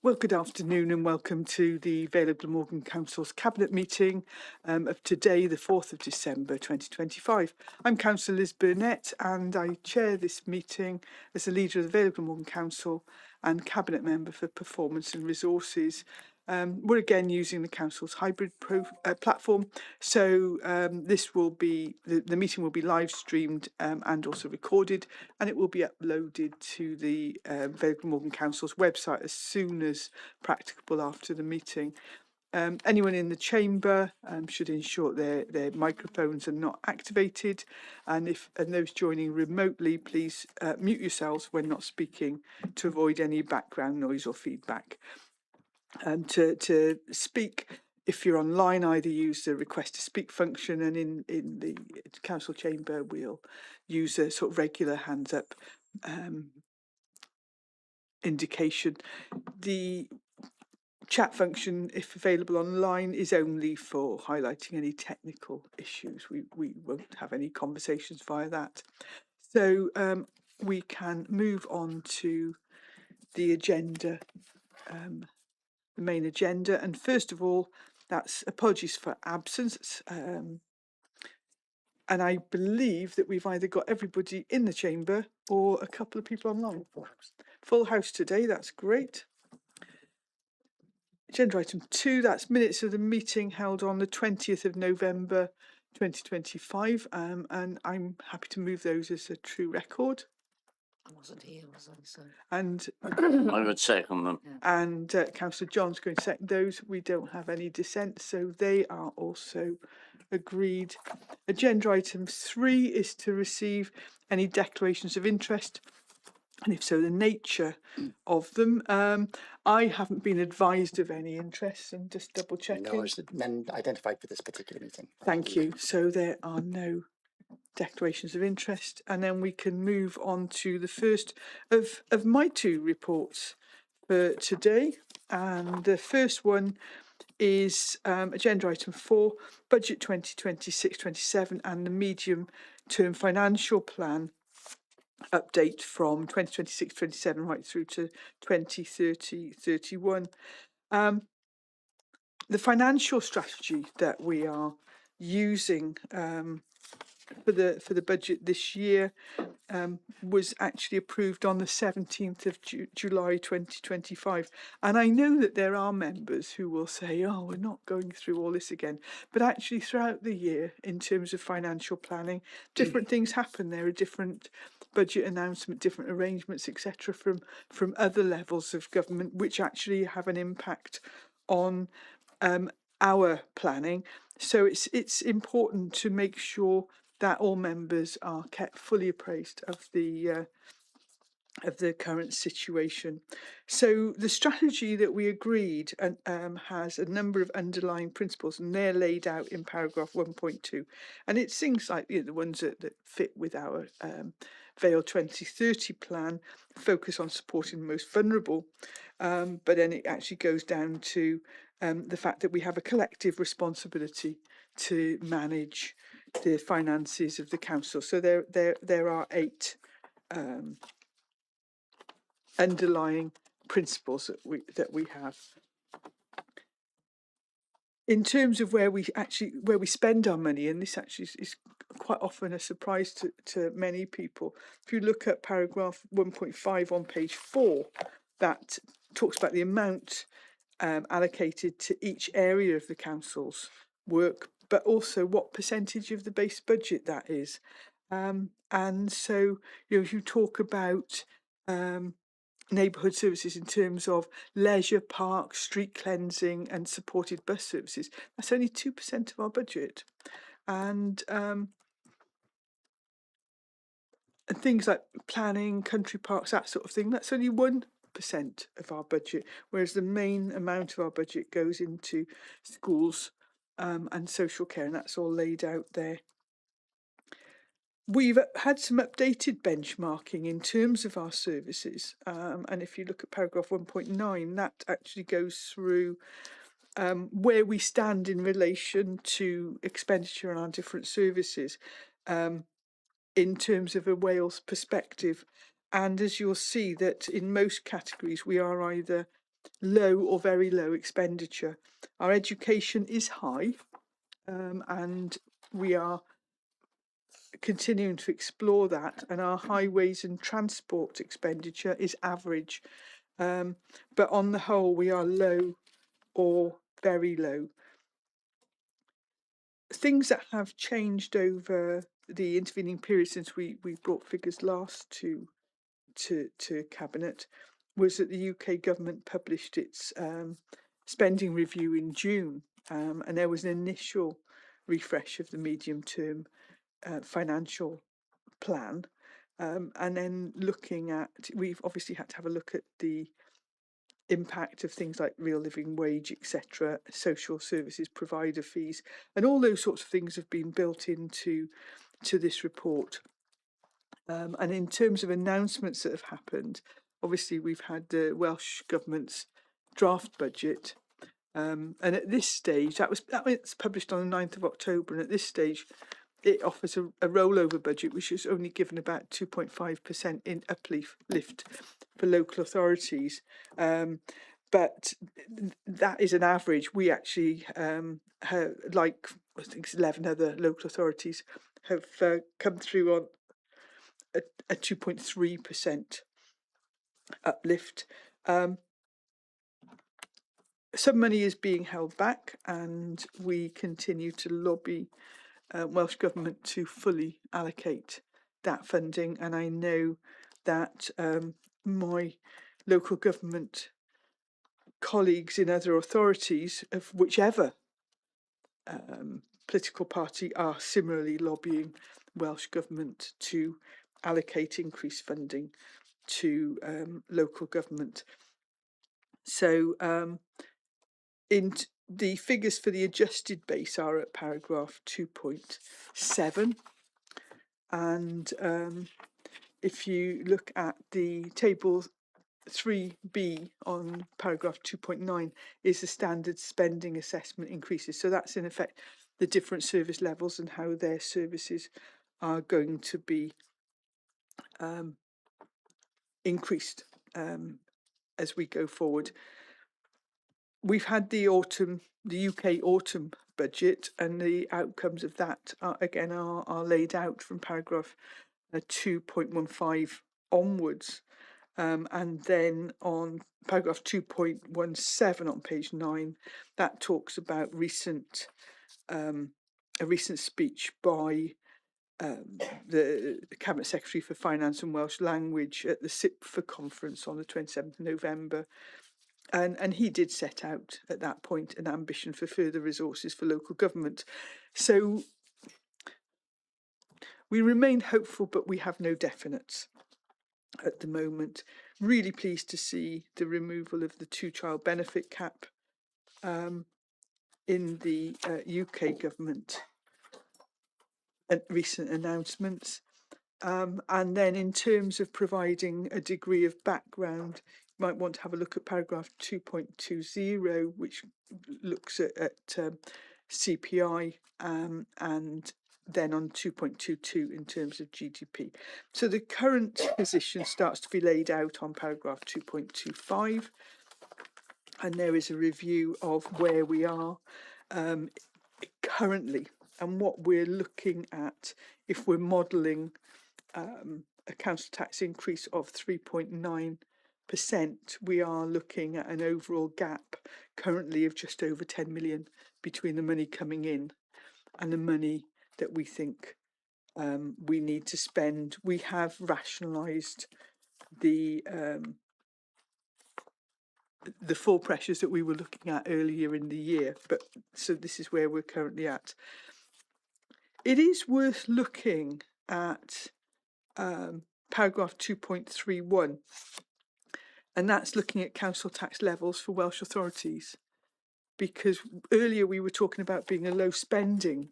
Well, good afternoon and welcome to the Vale of Glamorgan Council's Cabinet meeting of today, the 4th of December 2025. I'm Councillor Liz Burnett and I chair this meeting as the leader of the Vale of Glamorgan Council and Cabinet Member for Performance and Resources. We're again using the Council's hybrid platform, so this will be, the meeting will be live streamed and also recorded, and it will be uploaded to the Vale of Glamorgan Council's website as soon as practicable after the meeting. Anyone in the chamber should ensure their microphones are not activated, and those joining remotely, please mute yourselves when not speaking to avoid any background noise or feedback. To speak, if you're online, either use the request to speak function, and in the council chamber we'll use a sort of regular hands up indication. The chat function, if available online, is only for highlighting any technical issues. We won't have any conversations via that. So we can move on to the agenda, the main agenda. And first of all, that's apologies for absence. And I believe that we've either got everybody in the chamber or a couple of people online. Full house today, that's great. Agenda item 2, that's minutes of the meeting held on the 20th of November 2025, and I'm happy to move those as a true record. I wasn't here, was I? So. And I would second them. And Councillor John's going to second those. We don't have any dissent, so they are also agreed. Agenda item 3 is to receive any declarations of interest, and if so, the nature of them. I haven't been advised of any interest, and just double checking. No, there's none identified for this particular meeting. Thank you. So there are no declarations of interest, and then we can move on to the first of my two reports for today. And the first one is agenda item 4, budget 2026-27 and the medium term financial plan update from 2026-27 right through to 2030-31. The financial strategy that we are using for the budget this year was actually approved on the 17th of July 2025, and I know that there are members who will say, oh, we're not going through all this again, but actually throughout the year, in terms of financial planning, different things happen. There are different budget announcements, different arrangements, etc., from other levels of government, which actually have an impact on our planning. So it's important to make sure that all members are kept fully appraised of the current situation. So the strategy that we agreed has a number of underlying principles, and they're laid out in paragraph 1.2. And it's things like the ones that fit with our Vale 2030 plan, focus on supporting the most vulnerable. But then it actually goes down to the fact that we have a collective responsibility to manage the finances of the council. So there are 8 underlying principles that we have. In terms of where we spend our money, and this actually is quite often a surprise to many people. If you look at paragraph 1.5 on page 4, that talks about the amount allocated to each area of the council's work, but also what percentage of the base budget that is. And so, if you talk about neighbourhood services in terms of leisure parks, street cleansing and supported bus services, that's only 2% of our budget. And things like planning, country parks, that sort of thing, that's only 1% of our budget, whereas the main amount of our budget goes into schools and social care, and that's all laid out there. We've had some updated benchmarking in terms of our services, and if you look at paragraph 1.9, that actually goes through where we stand in relation to expenditure on our different services in terms of a Wales perspective. And as you'll see, that in most categories we are either low or very low expenditure. Our education is high, and we are continuing to explore that, and our highways and transport expenditure is average. But on the whole, we are low or very low. Things that have changed over the intervening period since we brought figures last to Cabinet was that the UK government published its spending review in June, and there was an initial refresh of the medium-term financial plan, and then looking at, we've obviously had to have a look at the impact of things like real living wage, etc., social services provider fees, and all those sorts of things have been built into this report. And in terms of announcements that have happened, obviously we've had the Welsh Government's draft budget, and at this stage, that was published on the 9th of October, and at this stage it offers a rollover budget which is only given about 2.5% in uplift for local authorities. But that is an average. We actually, like I think it's 11 other local authorities, have come through on a 2.3% uplift. Some money is being held back, and we continue to lobby Welsh Government to fully allocate that funding. And I know that my local government colleagues in other authorities of whichever political party are similarly lobbying Welsh Government to allocate increased funding to local government. So the figures for the adjusted base are at paragraph 2.7, and if you look at the table 3B on paragraph 2.9 is the standard spending assessment increases. So that's in effect the different service levels and how their services are going to be increased as we go forward. We've had the UK autumn budget, and the outcomes of that are laid out from paragraph 2.15 onwards. And then on paragraph 2.17 on page 9, that talks about a recent speech by the Cabinet Secretary for Finance and Welsh Language at the CIPFA conference on the 27th of November. And he did set out at that point an ambition for further resources for local government. So we remain hopeful, but we have no definites at the moment. Really pleased to see the removal of the 2-child benefit cap in the UK government recent announcements. And then in terms of providing a degree of background, you might want to have a look at paragraph 2.20, which looks at CPI, and then on 2.22 in terms of GDP. So the current position starts to be laid out on paragraph 2.25, and there is a review of where we are currently and what we're looking at if we're modelling a council tax increase of 3.9%. We are looking at an overall gap currently of just over 10 million between the money coming in and the money that we think we need to spend. We have rationalised the full pressures that we were looking at earlier in the year, but so this is where we're currently at. It is worth looking at paragraph 2.31, and that's looking at council tax levels for Welsh authorities, because earlier we were talking about being a low spending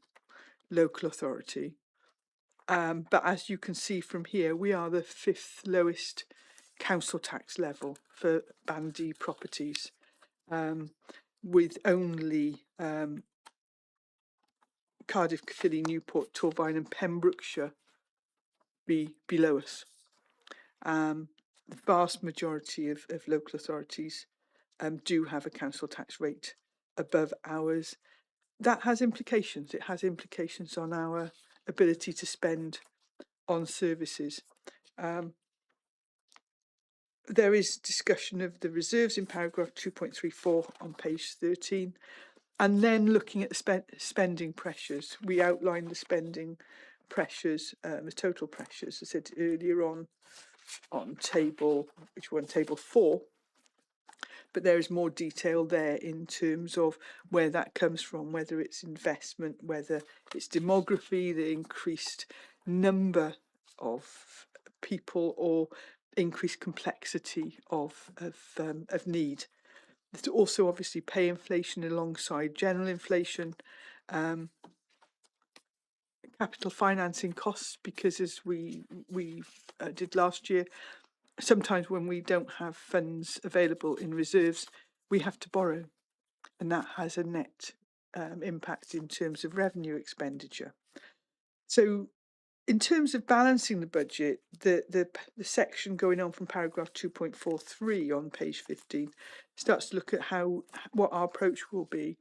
local authority, but as you can see from here, we are the 5th lowest council tax level for Band D properties, with only Cardiff, Caerphilly, Newport, Torfaen and Pembrokeshire below us. The vast majority of local authorities do have a council tax rate above ours. That has implications. It has implications on our ability to spend on services. There is discussion of the reserves in paragraph 2.34 on page 13. And then looking at the spending pressures, we outlined the spending pressures, the total pressures, I said earlier on table 4. But there is more detail there in terms of where that comes from, whether it's investment, whether it's demography, the increased number of people, or increased complexity of need. There's also obviously pay inflation alongside general inflation, capital financing costs, because as we did last year, sometimes when we don't have funds available in reserves, we have to borrow, and that has a net impact in terms of revenue expenditure. So in terms of balancing the budget, the section going on from paragraph 2.43 on page 15 starts to look at what our approach will be.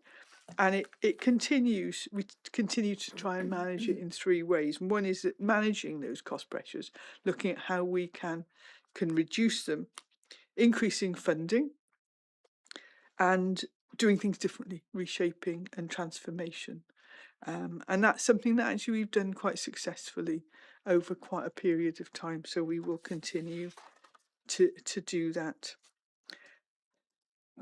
And we continue to try and manage it in 3 ways. And one is that managing those cost pressures, looking at how we can reduce them, increasing funding, and doing things differently, reshaping and transformation. And that's something that actually we've done quite successfully over quite a period of time. So we will continue to do that.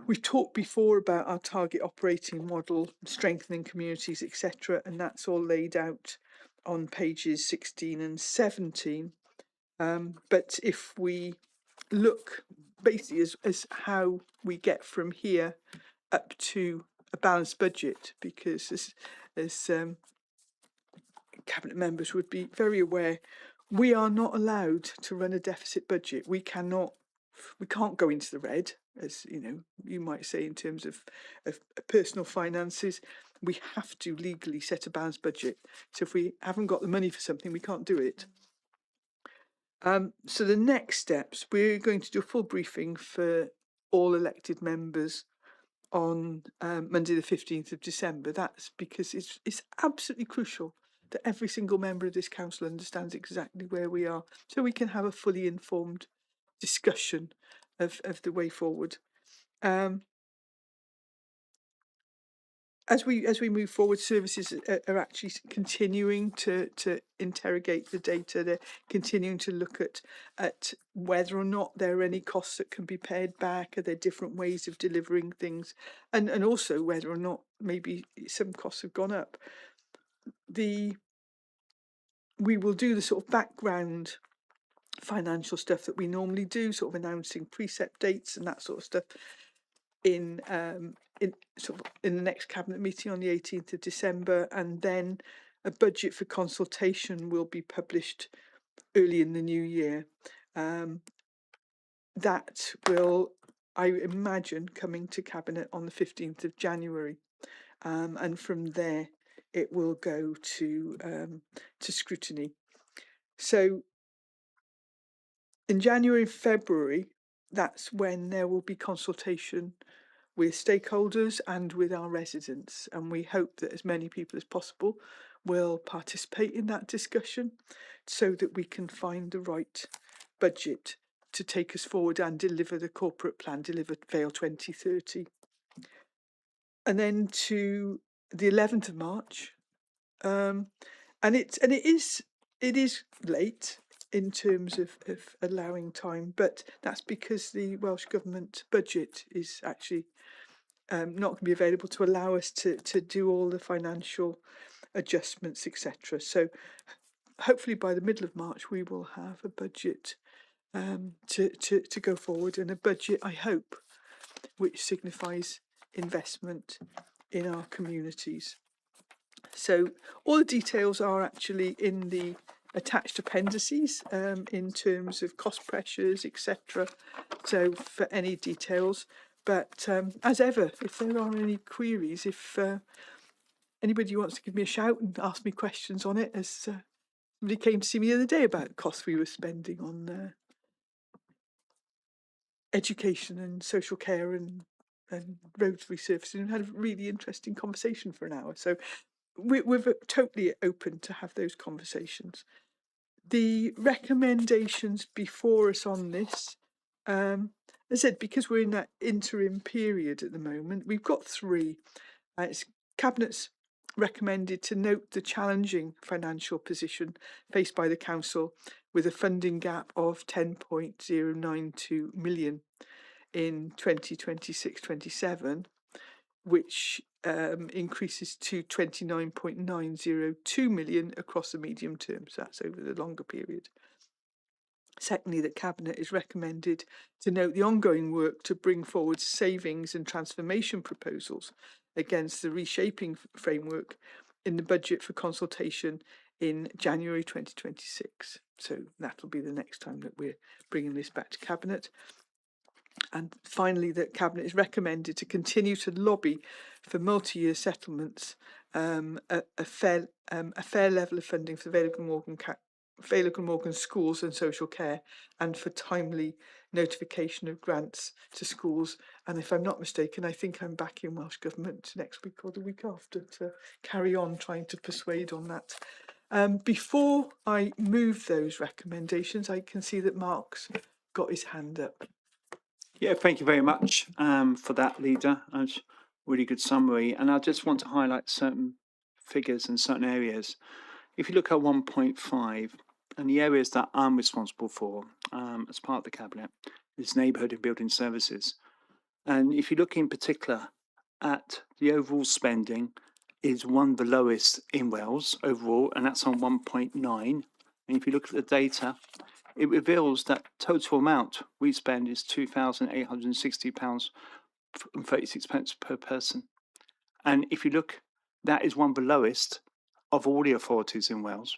We've talked before about our target operating model, strengthening communities, etc. And that's all laid out on pages 16 and 17. But if we look basically as how we get from here up to a balanced budget, because as cabinet members would be very aware, we are not allowed to run a deficit budget. We can't go into the red, as you might say, in terms of personal finances. We have to legally set a balanced budget. So if we haven't got the money for something, we can't do it. So the next steps, we're going to do a full briefing for all elected members on Monday the 15th of December. That's because it's absolutely crucial that every single member of this council understands exactly where we are, so we can have a fully informed discussion of the way forward. As we move forward, services are actually continuing to interrogate the data. They're continuing to look at whether or not there are any costs that can be paid back. Are there different ways of delivering things, and also whether or not maybe some costs have gone up. We will do the sort of background financial stuff that we normally do, sort of announcing precept dates and that sort of stuff in the next cabinet meeting on the 18th of December, and then a budget for consultation will be published early in the new year. That will, I imagine, coming to cabinet on the 15th of January, and from there it will go to scrutiny. So in January and February, that's when there will be consultation with stakeholders and with our residents, and we hope that as many people as possible will participate in that discussion so that we can find the right budget to take us forward and deliver the corporate plan, deliver Vale 2030. And then to the 11th of March, and it is late in terms of allowing time, but that's because the Welsh Government budget is actually not going to be available to allow us to do all the financial adjustments, etc. So hopefully by the middle of March we will have a budget to go forward, and a budget, I hope, which signifies investment in our communities. So all the details are actually in the attached appendices in terms of cost pressures, etc. So for any details. But as ever, if there are any queries, if anybody wants to give me a shout and ask me questions on it, as somebody came to see me the other day about costs we were spending on education and social care and and roads resurfacing, and had a really interesting conversation for an hour. So we're totally open to have those conversations. The recommendations before us on this, as I said, because we're in that interim period at the moment, we've got three. It's Cabinet's recommended to note the challenging financial position faced by the council with a funding gap of 10.092 million in 2026-27, which increases to 29.902 million across the medium term. So that's over the longer period. Secondly, that Cabinet is recommended to note the ongoing work to bring forward savings and transformation proposals against the reshaping framework in the budget for consultation in January 2026. So that'll be the next time that we're bringing this back to Cabinet. And finally, that Cabinet is recommended to continue to lobby for multi-year settlements, a fair level of funding for the Vale of Glamorgan schools and social care, and for timely notification of grants to schools. And if I'm not mistaken, I think I'm back in Welsh Government next week or the week after to carry on trying to persuade on that. Before I move those recommendations, I can see that Mark's got his hand up. Yeah, thank you very much for that, Leader. That's a really good summary. And I just want to highlight certain figures in certain areas. If you look at 1.5, and the areas that I'm responsible for as part of the Cabinet is neighbourhood and building services. And if you look in particular at the overall spending, is one of the lowest in Wales overall, and that's on 1.9. And if you look at the data, it reveals that total amount we spend is £2,860 and 36 pence per person. And if you look, that is one of the lowest of all the authorities in Wales.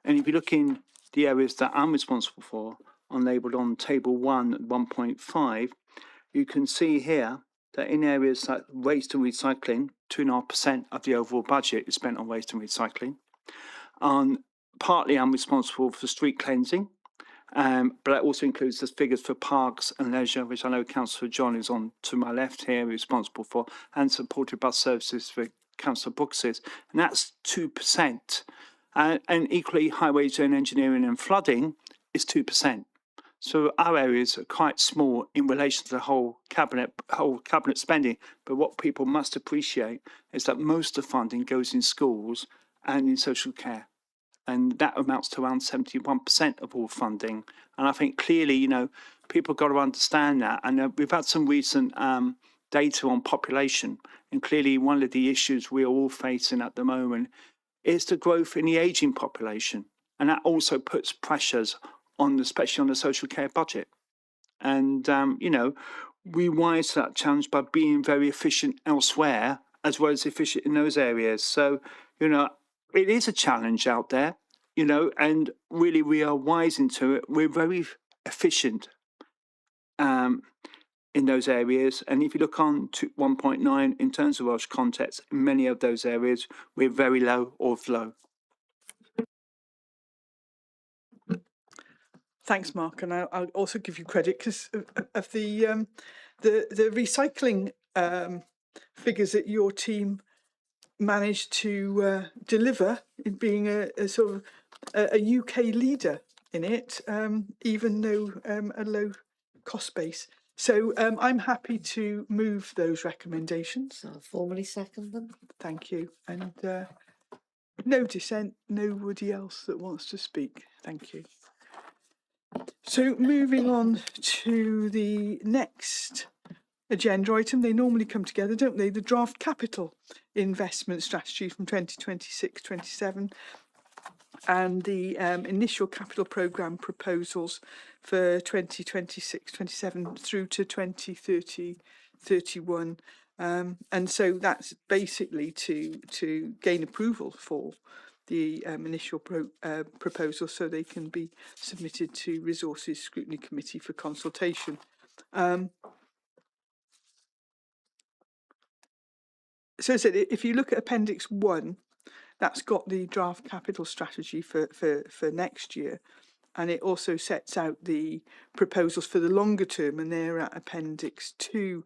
And if you look in the areas that I'm responsible for, labelled on table 1.5, you can see here that in areas like waste and recycling, 2.5% of the overall budget is spent on waste and recycling. Partly I'm responsible for street cleansing, but that also includes the figures for parks and leisure, which I know Councillor John is on to my left here, responsible for, and supported bus services for Councillor Brooks, and that's 2%. And equally, highways and engineering and flooding is 2%. So our areas are quite small in relation to the whole cabinet spending. But what people must appreciate is that most of the funding goes in schools and in social care. And that amounts to around 71% of all funding. And I think clearly, people got to understand that. And we've had some recent data on population. And clearly, one of the issues we're all facing at the moment is the growth in the ageing population. And that also puts pressures on, especially on the social care budget. And, we rise to that challenge by being very efficient elsewhere, as well as efficient in those areas. So, it is a challenge out there, and really we are wise into it. We're very efficient in those areas. And if you look on to 1.9 in terms of Welsh context, in many of those areas, we're very low or low. Thanks, Mark, and I'll also give you credit because of the recycling figures that your team managed to deliver in being a sort of a UK leader in it, even though a low cost base. So I'm happy to move those recommendations. So I'll formally second them. Thank you. And no dissent, nobody else that wants to speak. Thank you. So moving on to the next agenda item, they normally come together, don't they? The draft capital investment strategy from 2026-27 and the initial capital programme proposals for 2026-27 through to 2030-31. And so that's basically to gain approval for the initial proposal so they can be submitted to Resources Scrutiny Committee for consultation. So I said, if you look at Appendix 1, that's got the draft capital strategy for next year. and it also sets out the proposals for the longer term, and they're at Appendix 2.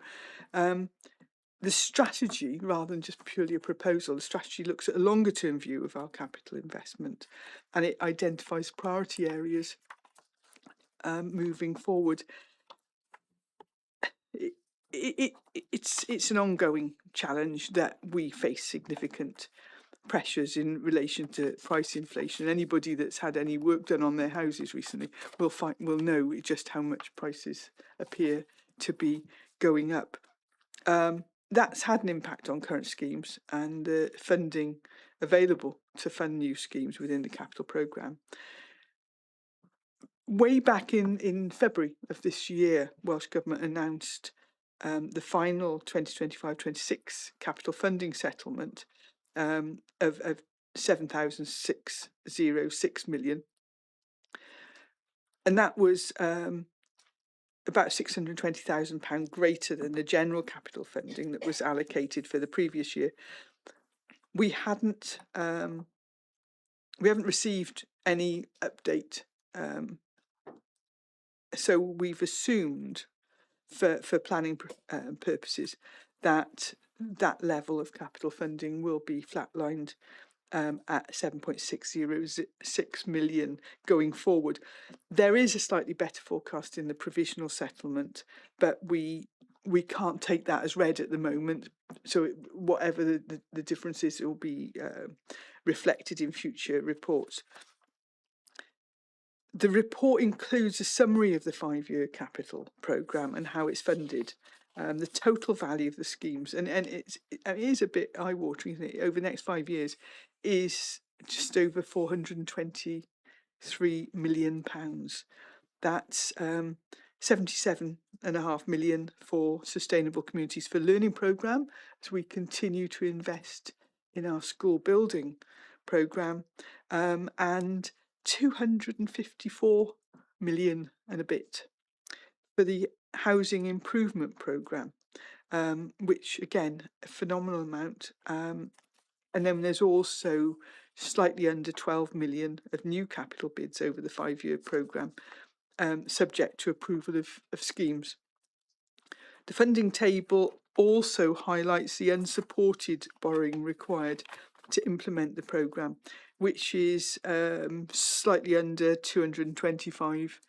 The strategy, rather than just purely a proposal, the strategy looks at a longer term view of our capital investment, and it identifies priority areas moving forward. It's an ongoing challenge that we face significant pressures in relation to price inflation. Anybody that's had any work done on their houses recently will know just how much prices appear to be going up. That's had an impact on current schemes and the funding available to fund new schemes within the capital programme. Way back in February of this year, Welsh Government announced the final 2025-26 capital funding settlement of 7,606 million. And that was about £620,000 greater than the general capital funding that was allocated for the previous year. We haven't received any update, so we've assumed for planning purposes that that level of capital funding will be flatlined at 7.606 million going forward. There is a slightly better forecast in the provisional settlement, but we can't take that as read at the moment. So whatever the difference is, it will be reflected in future reports. The report includes a summary of the 5-year capital programme and how it's funded, the total value of the schemes, and it is a bit eye-watering, isn't it? Over the next 5 years is just over £423 million. That's 77.5 million for Sustainable Communities for Learning programme, as we continue to invest in our school building programme, and 254 million and a bit for the housing improvement programme, which again, a phenomenal amount. And then there's also slightly under 12 million of new capital bids over the 5-year programme, subject to approval of schemes. The funding table also highlights the unsupported borrowing required to implement the programme, which is slightly under £225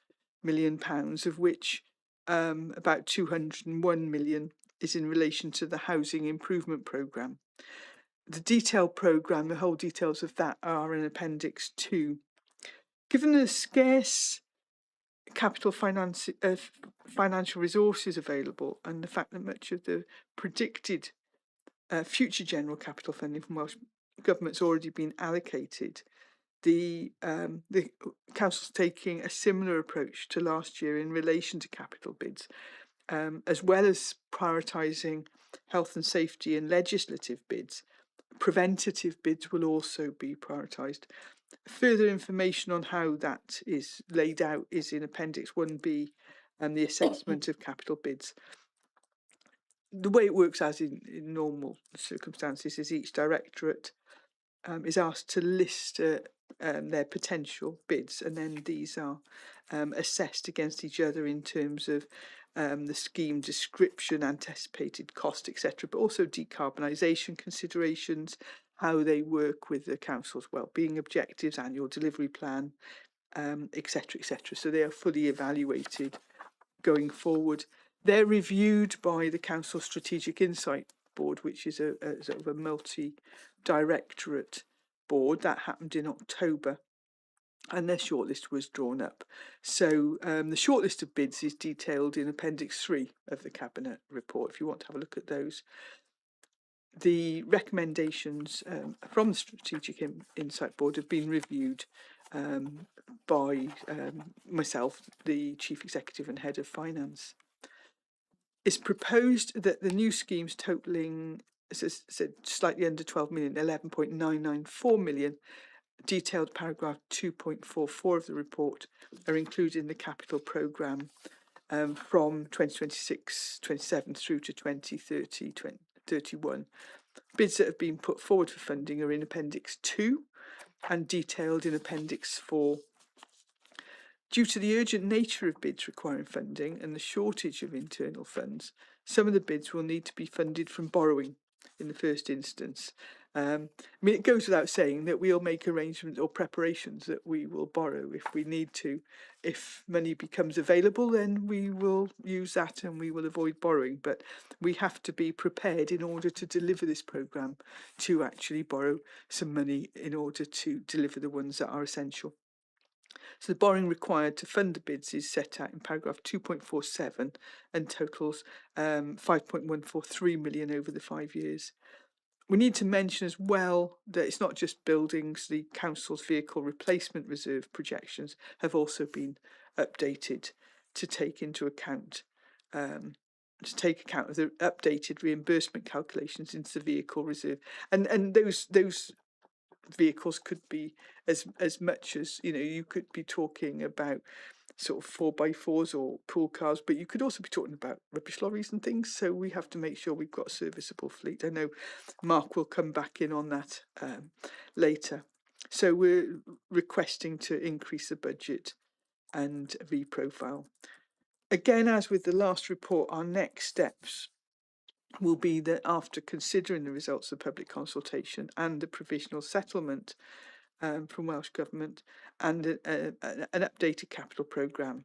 million, of which about 201 million is in relation to the housing improvement programme. The detailed programme, the whole details of that are in Appendix 2. Given the scarce capital financial resources available and the fact that much of the predicted future general capital funding from Welsh Government's already been allocated, the Council's taking a similar approach to last year in relation to capital bids, as well as prioritising health and safety and legislative bids. Preventative bids will also be prioritised. Further information on how that is laid out is in Appendix 1B and the assessment of capital bids. The way it works, as in normal circumstances, is each directorate is asked to list their potential bids, and then these are assessed against each other in terms of the scheme description, anticipated cost, etc., but also decarbonisation considerations, how they work with the council's wellbeing objectives, annual delivery plan, etc., etc. So they are fully evaluated going forward. They're reviewed by the Council Strategic Insight Board, which is a sort of a multi-directorate board. That happened in October, and their shortlist was drawn up. So the shortlist of bids is detailed in Appendix 3 of the Cabinet report, if you want to have a look at those. The recommendations from the Strategic Insight Board have been reviewed by myself, the Chief Executive and Head of Finance. It's proposed that the new schemes totalling, as I said, slightly under 12 million, 11.994 million, detailed paragraph 2.44 of the report, are included in the capital programme from 2026-27 through to 2030-31. Bids that have been put forward for funding are in Appendix 2 and detailed in Appendix 4. Due to the urgent nature of bids requiring funding and the shortage of internal funds, some of the bids will need to be funded from borrowing in the first instance. I mean, it goes without saying that we'll make arrangements or preparations that we will borrow if we need to. If money becomes available, then we will use that and we will avoid borrowing. But we have to be prepared in order to deliver this programme to actually borrow some money in order to deliver the ones that are essential. So the borrowing required to fund the bids is set out in paragraph 2.47 and totals 5.143 million over the 5 years. We need to mention as well that it's not just buildings, the council's vehicle replacement reserve projections have also been updated to take into account of the updated reimbursement calculations into the vehicle reserve. And those vehicles could be as much as, you know, you could be talking about sort of 4x4s or pool cars, but you could also be talking about rubbish lorries and things. So we have to make sure we've got a serviceable fleet. I know Mark will come back in on that later. So we're requesting to increase the budget and reprofile. Again, as with the last report, our next steps will be that after considering the results of public consultation and the provisional settlement from Welsh Government and an updated capital programme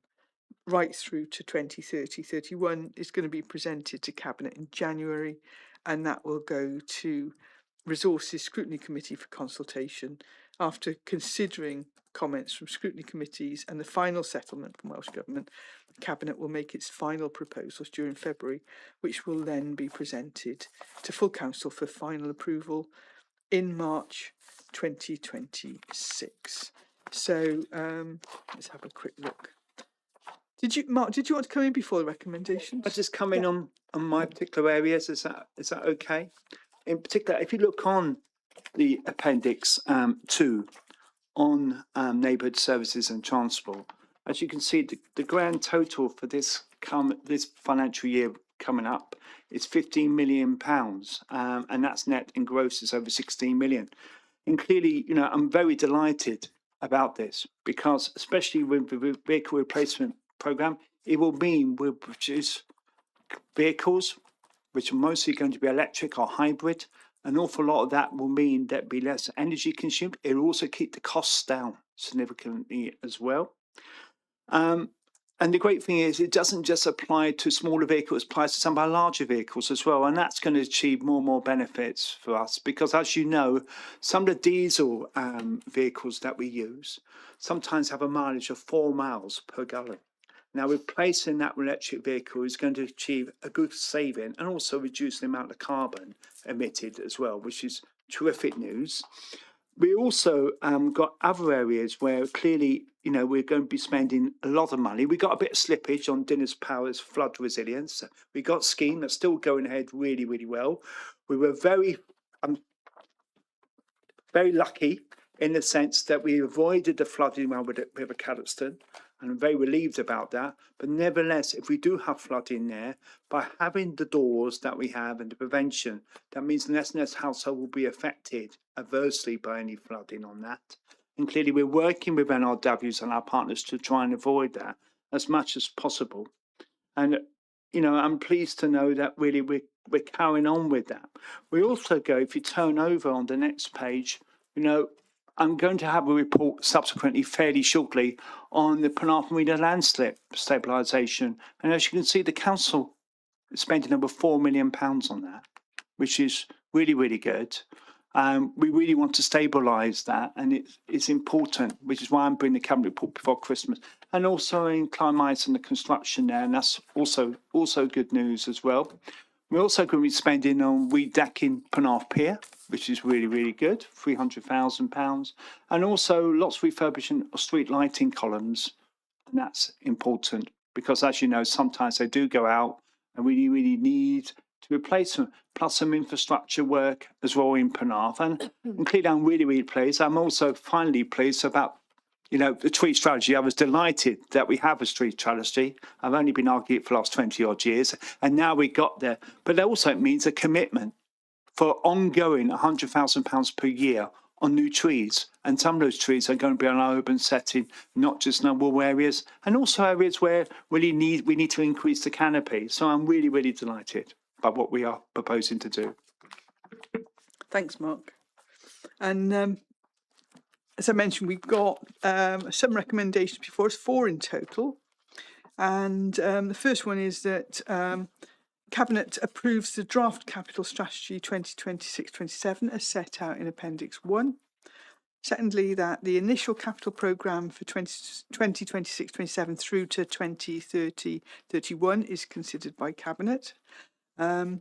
right through to 2030-31 is going to be presented to Cabinet in January, and that will go to Resources Scrutiny Committee for consultation. After considering comments from scrutiny committees and the final settlement from Welsh Government, the Cabinet will make its final proposals during February, which will then be presented to full council for final approval in March 2026. So let's have a quick look. Mark, did you want to come in before the recommendations? I just come in on my particular areas. Is that okay? In particular, if you look on the appendix 2 on neighbourhood services and transport, as you can see, the grand total for this financial year coming up is £15 million, and that's net and gross is over 16 million. And clearly, you know, I'm very delighted about this because, especially with the vehicle replacement programme, it will mean we'll produce vehicles which are mostly going to be electric or hybrid. An awful lot of that will mean there'll be less energy consumed. It will also keep the costs down significantly as well. And the great thing is it doesn't just apply to smaller vehicles, it applies to some of our larger vehicles as well. And that's going to achieve more and more benefits for us because, as you know, some of the diesel vehicles that we use sometimes have a mileage of 4 miles per gallon. Now, replacing that with electric vehicle is going to achieve a good saving and also reduce the amount of carbon emitted as well, which is terrific news. We also got other areas where clearly, you know, we're going to be spending a lot of money. We got a bit of slippage on Dinas Power's flood resilience. We got scheme that's still going ahead really, really well. We were very lucky in the sense that we avoided the flooding around with River Caddiston, and I'm very relieved about that. But nevertheless, if we do have flooding there, by having the doors that we have and the prevention, that means less and less household will be affected adversely by any flooding on that. And clearly we're working with NRWs and our partners to try and avoid that as much as possible. And, you know, I'm pleased to know that really we're carrying on with that. We also go, if you turn over on the next page, you know, I'm going to have a report subsequently fairly shortly on the Penarth Marina landslip stabilisation. And as you can see, the council is spending over £4 million on that, which is really, really good. We really want to stabilise that, and it's important, which is why I'm bringing the cabinet report before Christmas. And also in Clyde and the construction there, and that's also good news as well. We're also going to be spending on redecking Penarth Pier, which is really, really good, £300,000. And also lots of refurbishing of street lighting columns. And that's important because, as you know, sometimes they do go out and we really need to replace them, plus some infrastructure work as well in Penarth. And clearly I'm really, really pleased. I'm also finally pleased about, you know, the street strategy. I was delighted that we have a street strategy. I've only been arguing for the last 20 odd years, and now we got there. But also it means a commitment for ongoing £100,000 per year on new trees. And some of those trees are going to be on our urban setting, not just in our rural areas, and also areas where we need to increase the canopy. So I'm really, really delighted by what we are proposing to do. Thanks, Mark. And as I mentioned, we've got some recommendations before us, 4 in total. And the first one is that Cabinet approves the draft capital strategy 2026-27 as set out in Appendix 1. Secondly, that the initial capital programme for 2026-27 through to 2030-31 is considered by Cabinet. And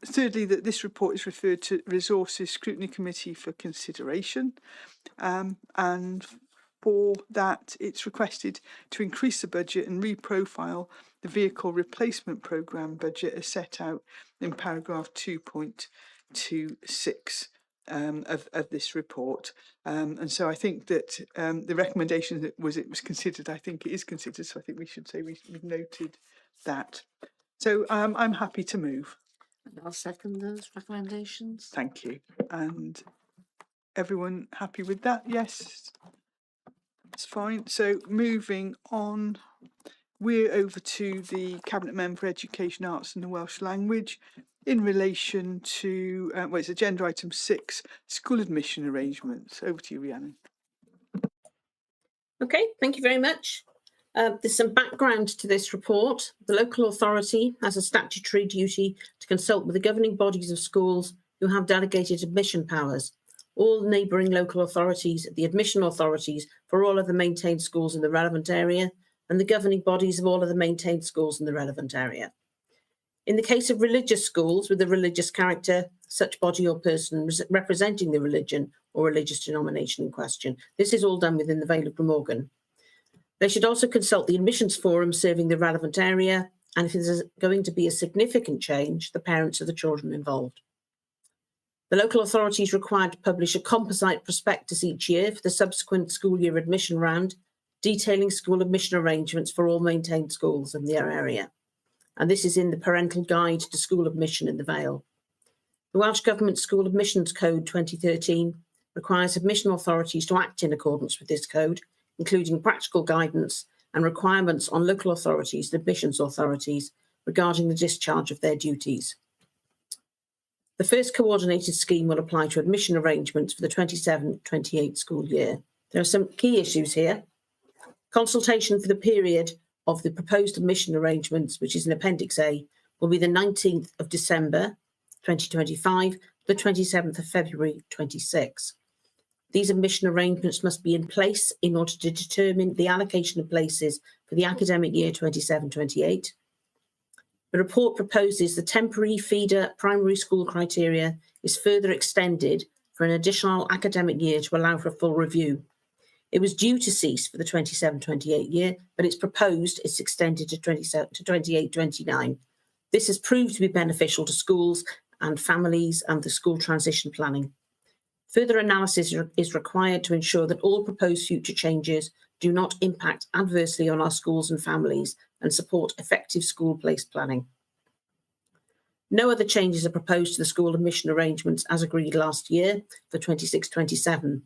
thirdly, that this report is referred to Resources Scrutiny Committee for consideration. And for that, it's requested to increase the budget and reprofile the vehicle replacement programme budget as set out in paragraph 2.26 of this report. And so I think that the recommendation that it was considered, I think it is considered, so I think we should say we've noted that. So I'm happy to move. And I'll second those recommendations. Thank you. And everyone happy with that? Yes, it's fine. So moving on, we're over to the Cabinet Member for Education, Arts and the Welsh Language in relation to, it's agenda item 6, school admission arrangements. Over to you, Rhiannon. Okay, thank you very much. There's some background to this report. The local authority has a statutory duty to consult with the governing bodies of schools who have delegated admission powers. All neighbouring local authorities, the admission authorities for all of the maintained schools in the relevant area, and the governing bodies of all of the maintained schools in the relevant area. In the case of religious schools with a religious character, such body or person representing the religion or religious denomination in question, this is all done within the Vale of Glamorgan. They should also consult the admissions forum serving the relevant area, and if there's going to be a significant change, the parents of the children involved. The local authority is required to publish a composite prospectus each year for the subsequent school year admission round, detailing school admission arrangements for all maintained schools in their area. And this is in the Parental Guide to School Admission in the Vale. The Welsh Government School Admissions Code 2013 requires admission authorities to act in accordance with this code, including practical guidance and requirements on local authorities and admissions authorities regarding the discharge of their duties. The first coordinated scheme will apply to admission arrangements for the 27-28 school year. There are some key issues here. Consultation for the period of the proposed admission arrangements, which is in Appendix A, will be the 19th of December 2025 to the 27th of February 26. These admission arrangements must be in place in order to determine the allocation of places for the academic year 27-28. The report proposes the temporary feeder primary school criteria is further extended for an additional academic year to allow for a full review. It was due to cease for the 27-28 year, but it's proposed it's extended to 28-29. This has proved to be beneficial to schools and families and the school transition planning. Further analysis is required to ensure that all proposed future changes do not impact adversely on our schools and families and support effective school-based planning. No other changes are proposed to the school admission arrangements as agreed last year for 26-27.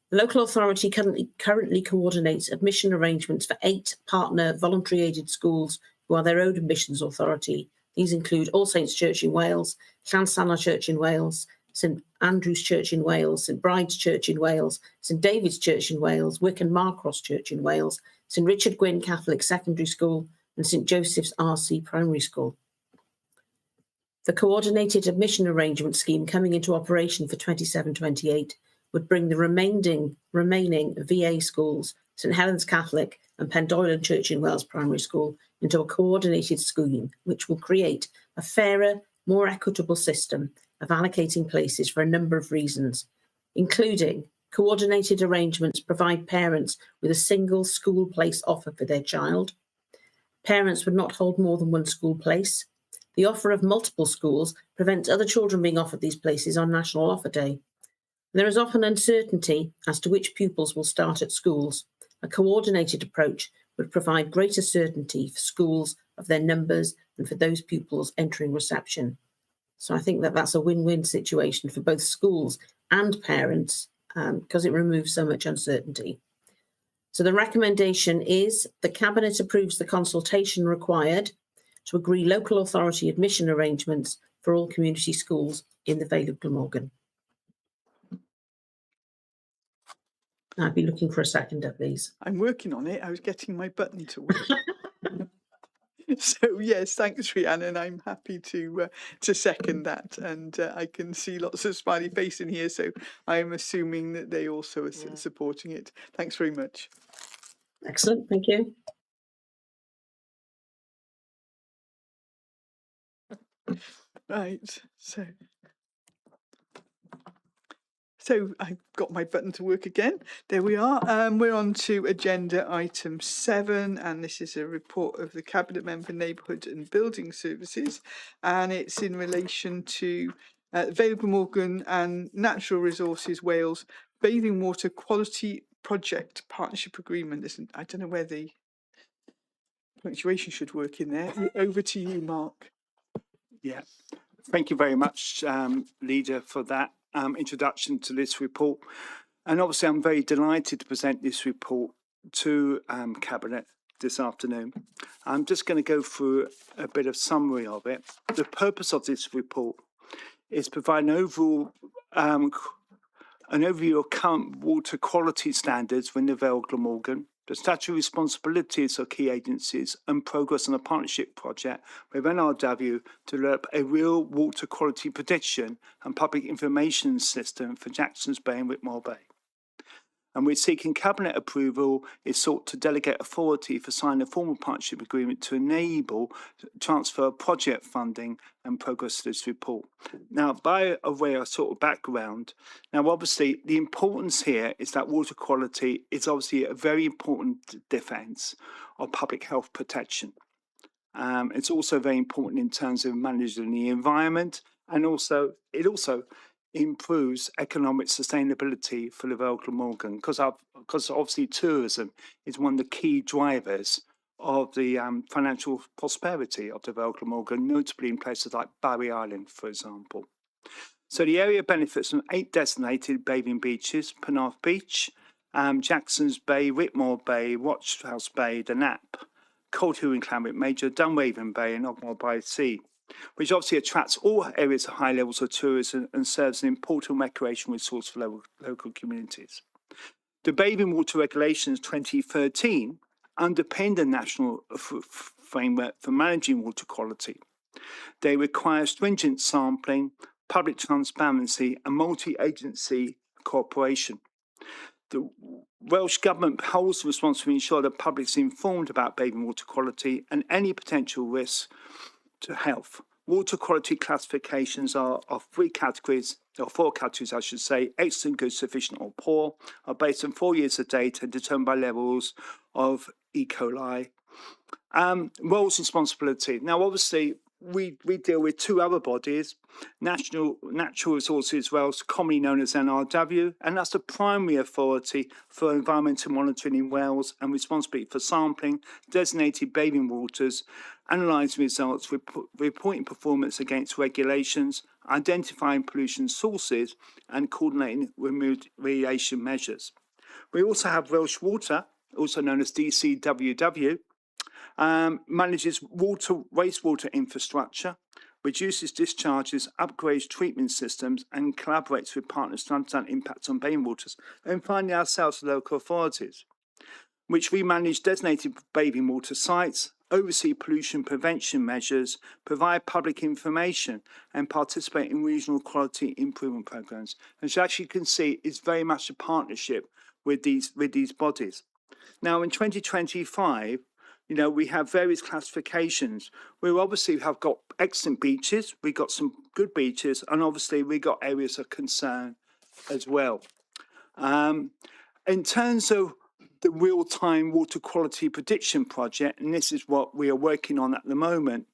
The local authority currently coordinates admission arrangements for 8 partner voluntary aided schools who are their own admissions authority. These include All Saints Church in Wales, Llansanna Church in Wales, St Andrew's Church in Wales, St Bride's Church in Wales, St David's Church in Wales, Wyke and Marcross Church in Wales, St Richard Gwyn Catholic Secondary School and St Joseph's RC Primary School. The coordinated admission arrangement scheme coming into operation for 27-28 would bring the remaining VA schools, St Helens Catholic and Pendoilan Church in Wales Primary School, into a coordinated scheme which will create a fairer, more equitable system of allocating places for a number of reasons, including coordinated arrangements provide parents with a single school place offer for their child. Parents would not hold more than one school place. The offer of multiple schools prevents other children being offered these places on National Offer Day. There is often uncertainty as to which pupils will start at schools. A coordinated approach would provide greater certainty for schools of their numbers and for those pupils entering reception. So I think that that's a win-win situation for both schools and parents because it removes so much uncertainty. So the recommendation is the Cabinet approves the consultation required to agree local authority admission arrangements for all community schools in the Vale of Glamorgan. I'd be looking for a seconder, please. I'm working on it. I was getting my button to work. So yes, thanks, Rhiannon, and I'm happy to second that. And I can see lots of smiley face in here, so I'm assuming that they also are supporting it. Thanks very much. Excellent, thank you. Right, so I've got my button to work again. There we are. We're on to agenda item 7, and this is a report of the Cabinet Member Neighbourhood and Building Services, and it's in relation to Vale of Glamorgan and Natural Resources Wales Bathing Water Quality Project Partnership Agreement. I don't know where the punctuation should work in there. Over to you, Mark. Yeah, thank you very much, Leader, for that introduction to this report. And obviously, I'm very delighted to present this report to Cabinet this afternoon. I'm just going to go through a bit of summary of it. The purpose of this report is provide an overall an overview of current water quality standards within the Vale of Glamorgan, the statutory responsibilities of key agencies, and progress on a partnership project with NRW to develop a real water quality prediction and public information system for Jackson's Bay and Whitmore Bay. And we're seeking Cabinet approval is sought to delegate authority for signing a formal partnership agreement to enable transfer of project funding and progress to this report. Now, by way of sort of background, now obviously the importance here is that water quality is obviously a very important defence of public health protection. It's also very important in terms of managing the environment, and also it also improves economic sustainability for the Vale of Glamorgan, because obviously tourism is one of the key drivers of the financial prosperity of the Vale of Glamorgan, notably in places like Barry Island, for example. So the area benefits from 8 designated bathing beaches: Penarth Beach, Jackson's Bay, Whitmore Bay, Watchhouse Bay, the Knap, Cold Hill and Claret Major, Dunraven Bay, and Ogmore by Sea, which obviously attracts all areas of high levels of tourism and serves an important recreation resource for local communities. The Bathing Water Regulations 2013 underpin the national framework for managing water quality. They require stringent sampling, public transparency, and multi-agency cooperation. The Welsh Government holds the responsibility to ensure the public is informed about bathing water quality and any potential risks to health. Water quality classifications are of 3 categories, or 4 categories, I should say: excellent, good, sufficient, or poor, are based on 4 years of data determined by levels of E. coli. Roles responsibility. Now, obviously, we deal with 2 other bodies: Natural Resources Wales, commonly known as NRW, and that's the primary authority for environmental monitoring in Wales and responsibility for sampling designated bathing waters, analysing results, reporting performance against regulations, identifying pollution sources, and coordinating remediation measures. We also have Welsh Water, also known as DCWW, manages wastewater infrastructure, reduces discharges, upgrades treatment systems, and collaborates with partners to understand impacts on bathing waters. And finally, ourselves, local authorities, which we manage designated bathing water sites, oversee pollution prevention measures, provide public information, and participate in regional quality improvement programs. And so, as you can see, it's very much a partnership with these bodies. Now, in 2025, we have various classifications. We obviously have got excellent beaches, we've got some good beaches, and obviously we've got areas of concern as well. In terms of the real-time water quality prediction project, and this is what we are working on at the moment,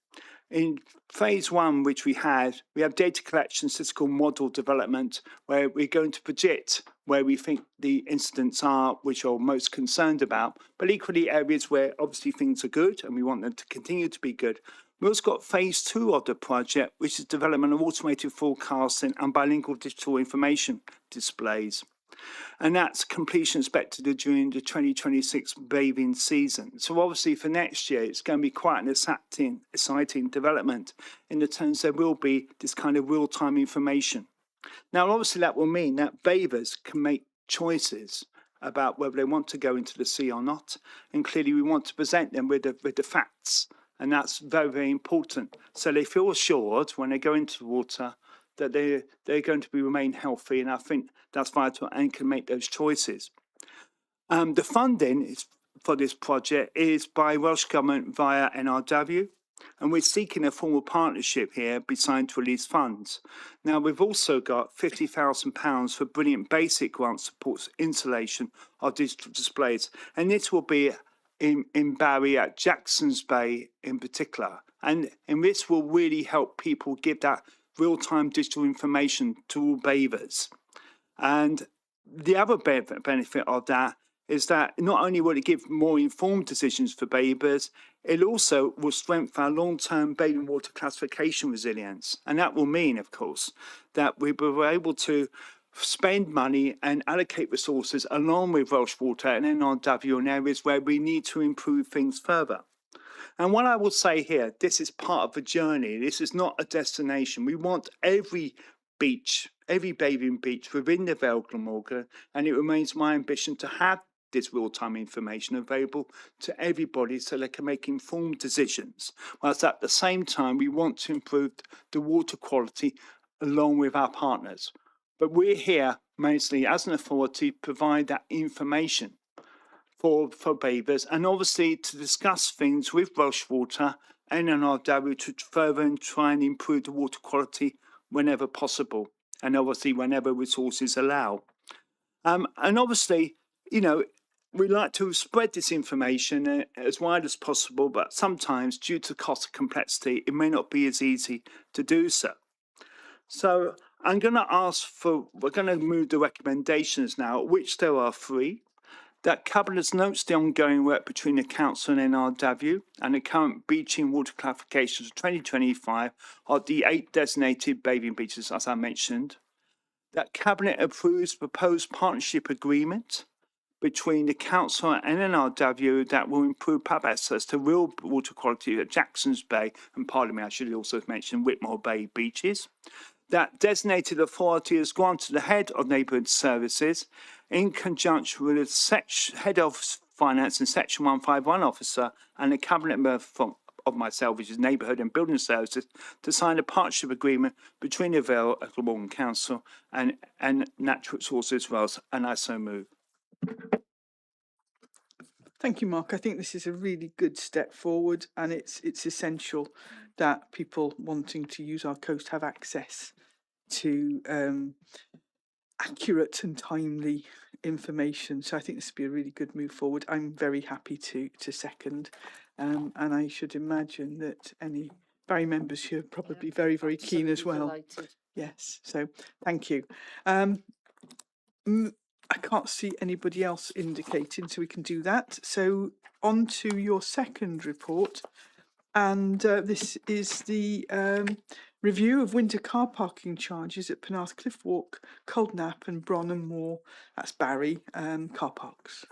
in phase 1, which we have data collection, statistical model development, where we're going to predict where we think the incidents are, which are most concerned about, but equally areas where obviously things are good and we want them to continue to be good. We've also got phase 2 of the project, which is development of automated forecasting and bilingual digital information displays. And that's completion expected during the 2026 bathing season. So obviously for next year, it's going to be quite an exciting development in the terms there will be this kind of real-time information. Now, obviously that will mean that bathers can make choices about whether they want to go into the sea or not. And clearly we want to present them with the facts. And that's very, very important. So they feel assured when they go into the water that they're going to remain healthy. And I think that's vital and can make those choices. The funding for this project is by Welsh Government via NRW. And we're seeking a formal partnership here signed to release funds. Now, we've also got £50,000 for brilliant basic grant supports installation of digital displays. And this will be in Barry at Jackson's Bay in particular. And this will really help people give that real-time digital information to all bathers. And the other benefit of that is that not only will it give more informed decisions for bathers, it also will strengthen our long-term bathing water classification resilience. And that will mean, of course, that we will be able to spend money and allocate resources along with Welsh Water and NRW in areas where we need to improve things further. And what I will say here, this is part of a journey. This is not a destination. We want every beach, every bathing beach within the Vale Glamorgan, and it remains my ambition to have this real-time information available to everybody so they can make informed decisions. Whilst at the same time, we want to improve the water quality along with our partners. But we're here mostly as an authority to provide that information for bathers and obviously to discuss things with Welsh Water and NRW to further and try and improve the water quality whenever possible and obviously whenever resources allow. And obviously, you know, we like to spread this information as wide as possible, but sometimes due to cost and complexity, it may not be as easy to do so. So I'm going to we're going to move the recommendations now, which there are 3. That Cabinet notes the ongoing work between the Council and NRW and the current beaching water classifications of 2025 of the 8 designated bathing beaches, as I mentioned. That Cabinet approves proposed partnership agreement between the Council and NRW that will improve pub access to real water quality at Jackson's Bay and Parliament. I should also mention Whitmore Bay beaches. That designated authority is granted the head of neighbourhood services in conjunction with the head of finance and section 151 officer and the cabinet member of myself, which is neighbourhood and building services, to sign a partnership agreement between the Vale and Glamorgan Council and Natural Resources Wales, and I so move. Thank you, Mark. I think this is a really good step forward, and it's essential that people wanting to use our coast have access to accurate and timely information. So I think this would be a really good move forward. I'm very happy to second, and I should imagine that any Barry members here are probably very, very keen as well. Delighted. Yes, so thank you. I can't see anybody else indicating, so we can do that. So on to your second report, and this is the review of winter car parking charges at Penarth, Cliff Walk, Knap and Bron-y-Mor, that's Barry, car parks.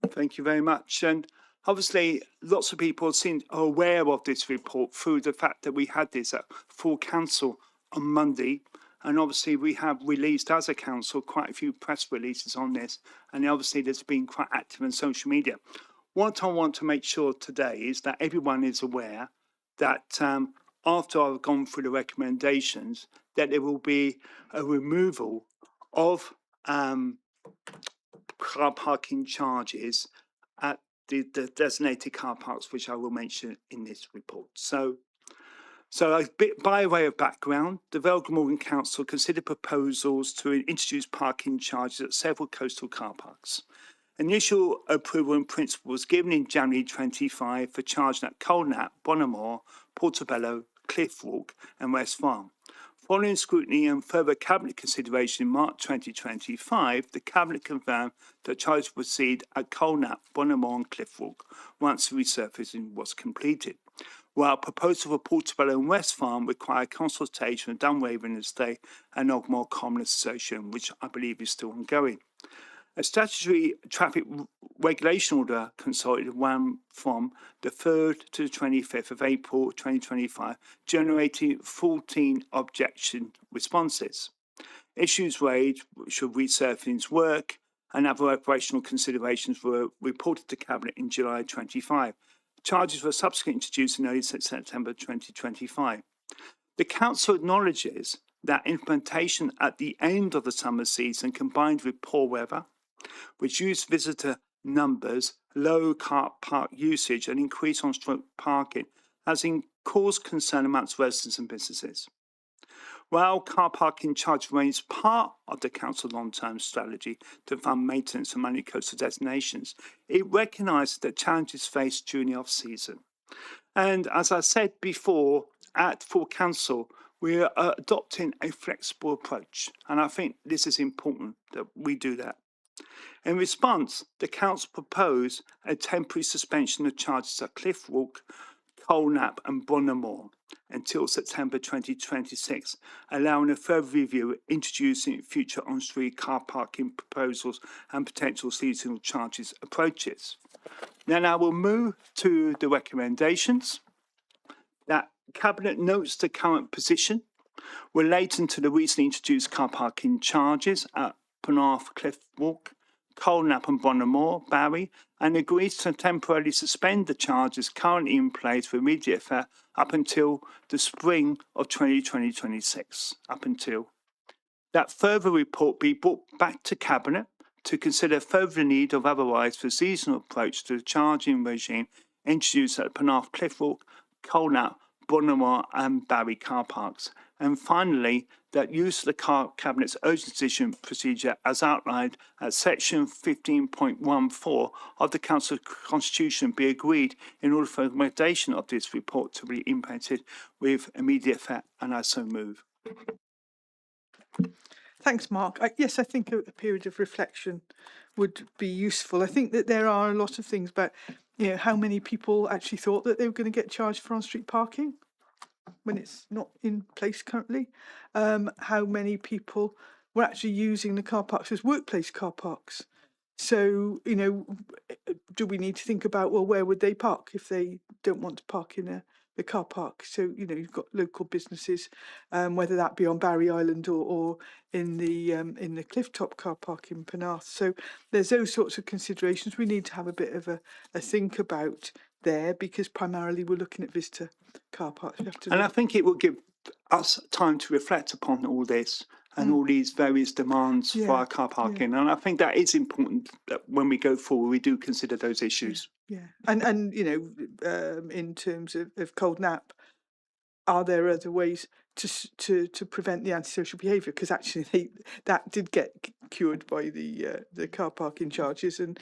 Thank you very much. And obviously, lots of people are aware of this report through the fact that we had this at full council on Monday. And obviously, we have released as a council quite a few press releases on this. And obviously, there's been quite active on social media. What I want to make sure today is that everyone is aware that after I've gone through the recommendations, that there will be a removal of car parking charges at the designated car parks, which I will mention in this report. So a bit by way of background, the Vale Glamorgan Council considered proposals to introduce parking charges at several coastal car parks. Initial approval in principle was given in January 25 for charging at Knap, Bron-y-Mor, Portobello, Cliff Walk and West Farm. Following scrutiny and further Cabinet consideration in March 2025, the Cabinet confirmed that charges would proceed at Knap, Bron-y-Mor and Cliff Walk once the resurfacing was completed. while proposal for Portobello and West Farm require consultation with Dunraven Estate and Ogmore Commoners Association, which I believe is still ongoing. A statutory traffic regulation order consulted ran from the 3rd to the 25th of April 2025, generating 14 objection responses. Issues raised should resurfacing's work and other operational considerations were reported to Cabinet in July 25. Charges were subsequently introduced in early September 2025. The Council acknowledges that implementation at the end of the summer season, combined with poor weather, reduced visitor numbers, low car park usage and increased on-street parking has caused concern amongst residents and businesses. While car parking charge remains part of the Council's long-term strategy to fund maintenance of many coastal destinations, it recognises the challenges faced during the off-season. And as I said before, at full Council, we are adopting a flexible approach. And I think this is important that we do that. In response, the Council proposed a temporary suspension of charges at Cliff Walk, Knap and Bron-y-Mor until September 2026, allowing a further review, introducing future on-street car parking proposals and potential seasonal charges approaches. Then I will move to the recommendations. That Cabinet notes the current position relating to the recently introduced car parking charges at Penarth, Cliff Walk, Knap and Bron-y-Mor, Barry, and agrees to temporarily suspend the charges currently in place for immediate effect up until the spring of 2026, up until that further report be brought back to Cabinet to consider further need of otherwise for seasonal approach to the charging regime introduced at Penarth, Cliff Walk, Knap, Bron-y-Mor and Barry car parks. And finally, that use of the Cabinet's urgent decision procedure as outlined at section 15.14 of the Council Constitution be agreed in order for the recommendation of this report to be implemented with immediate effect, and I so move. Thanks, Mark. Yes, I think a period of reflection would be useful. I think that there are a lot of things about, how many people actually thought that they were going to get charged for on-street parking when it's not in place currently. How many people were actually using the car parks as workplace car parks. So, do we need to think about, well, where would they park if they don't want to park in the car park? So, you've got local businesses, whether that be on Barry Island or in the Clifftop car park in Penarth. So there's those sorts of considerations we need to have a bit of a think about there, because primarily we're looking at visitor car parks. And I think it will give us time to reflect upon all this and all these various demands for our car parking. And I think that is important that when we go forward, we do consider those issues. Yeah. And in terms of cold nap, are there other ways to prevent the antisocial behaviour? Because actually that did get cured by the car parking charges, and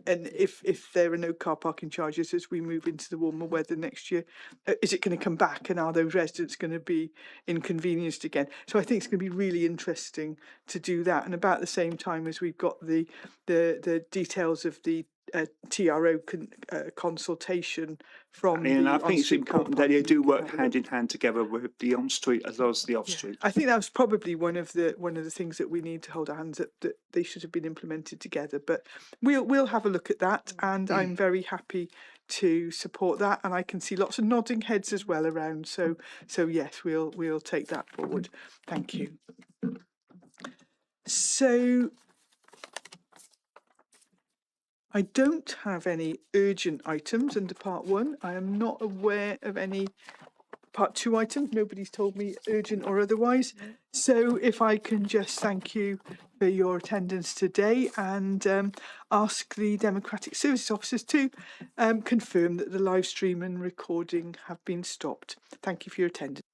if there are no car parking charges as we move into the warmer weather next year, is it going to come back, and are those residents going to be inconvenienced again? So I think it's going to be really interesting to do that, and about the same time as we've got the details of the TRO consultation from and I think it's important that they do work hand in hand together with the on-street as well as the off-street. I think that was probably one of the things that we need to hold our hands up, that they should have been implemented together. But we'll have a look at that, and I'm very happy to support that. And I can see lots of nodding heads as well around. So yes, we'll take that forward. Thank you. So I don't have any urgent items under part 1. I am not aware of any part 2 items. Nobody's told me urgent or otherwise. So if I can just thank you for your attendance today, and ask the Democratic Services officers to confirm that the live stream and recording have been stopped. Thank you for your attendance.